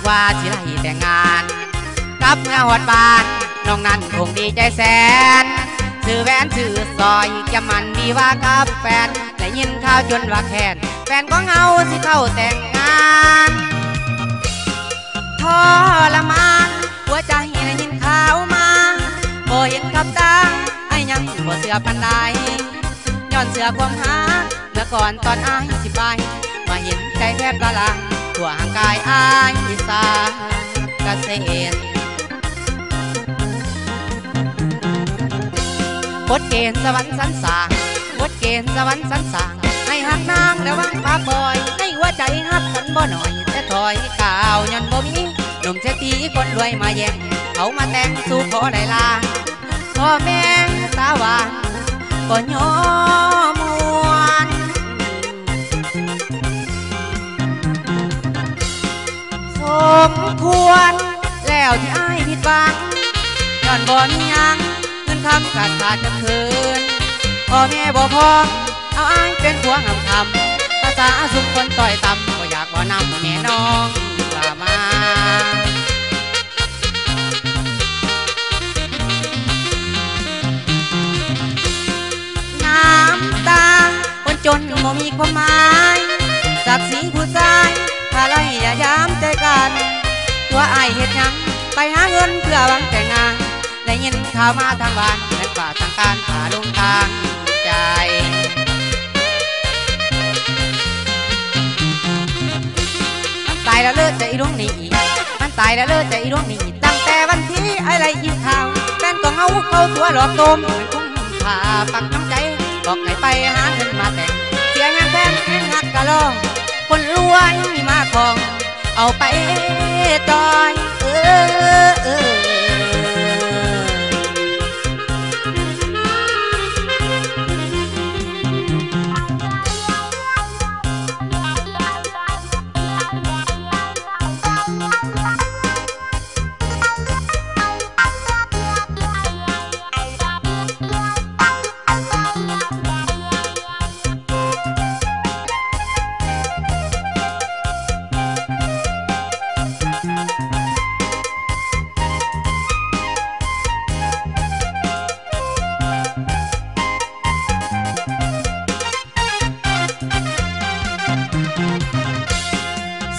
ว่าสิไล่แต่งงานกับเมื่อหอดบานน้องนั้นคงดีใจแสนซื้อแหวนซื้อซอยจะมันดีว่ากับแฟนได้ยินข่าวจนว่าแค้นแฟนของเฮาสิเข้าแต่งงานทรมานหัวใจได้ยินข่าวมาบ่เห็นกับตาไอ้ยังบ่เสือปันใดย้อนเสือความหาเมื่อก่อนตอนอายสิบายมาเห็นใจแทบละลายทั่วห่างกายอายอีสานเกษตรกฎเกณฑ์สวรรค์สันสางกฎเกณฑ์สวรรค์สันสางให้หักนางและวางปากบอยในหัวใจหักกันบ่หน่อยแต่ถอยข่าวย้อนบ่มีหนุ่มเศรษฐีคนรวยมาแย่งเขามาแต่งสู่ขอได้ลาพ่อแม่ตาหวานก็ยอมมวนสมควรแล้วที่อ้ายผิดหวังย้อนบ่มียังเงินคำขาดจนคืนพ่อแม่บ่พอเอาอ้ายเป็นผัวงำคำภาษาสุขคนต่อยต่ำก็อยากบ่นำแม่น้องว่ามาน้ำตาคนจนบ่มีความหมายศักดิ์ศรีผู้ชายถ้าไล่อย่ายามใจกันตัวอ้ายเฮ็ดหยังไปหาเงินเพื่อหวังแต่งงานได้ยินข่าวมาทางบ้านและฝ่าทางการผ่าลงทางใจมันตายแล้วเลิกใจดวงนี้มันตายแล้วเลิกใจดวงนี้ตั้งแต่วันที่อะไรยินข่าวแฟนของเขาตัวหลอกต้มมันคงผ่าปักน้ำใจบอกให้ไปหาเงินมาแต่งเสียงานแฟนแห่งหักกะลอคนรวยมาของเอาไปจอย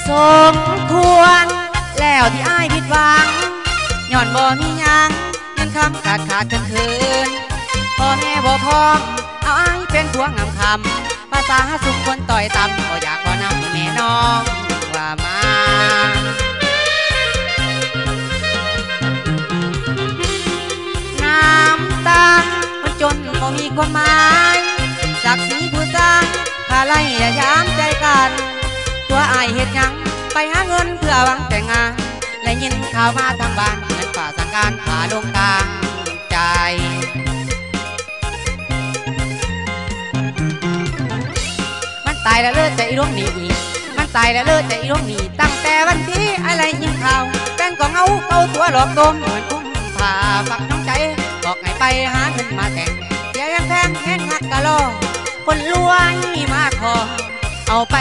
สมควรแล้วที่อ้ายผิดหวังย้อนบ่มียังเงินคำขาดจนคืนพ่อแม่บ่พร้อมเอาอ้ายเป็นผัวงำคำภาษาสุขคนต่อยต่ำก็อยากบ่นำแม่น้องว่ามาน้ำตาคนจนบ่มีความหมายศักดิ์ศรีผู้ชายถ้าไล่ยามใจกันตัวอ้ายเฮ็ดหยังไปหาเงินเพื่อหวังแต่งงานและยินข่าวมาทางบ้านเงินฝ่าสังการผ่าลงทางใจมันตายแล้วเลิกใจดวงนี้มันตายแล้วเลิกใจดวงนี้ตั้งแต่วันที่อะไรยินข่าวแฟนของเขาตัวหลอกต้มเหมือนกุ้งผ่าปักน้องใจบอกให้ไปหาเงินมาแต่งเสียยังแพงแห้งหักกะโลคนรวยมาขอเอาไป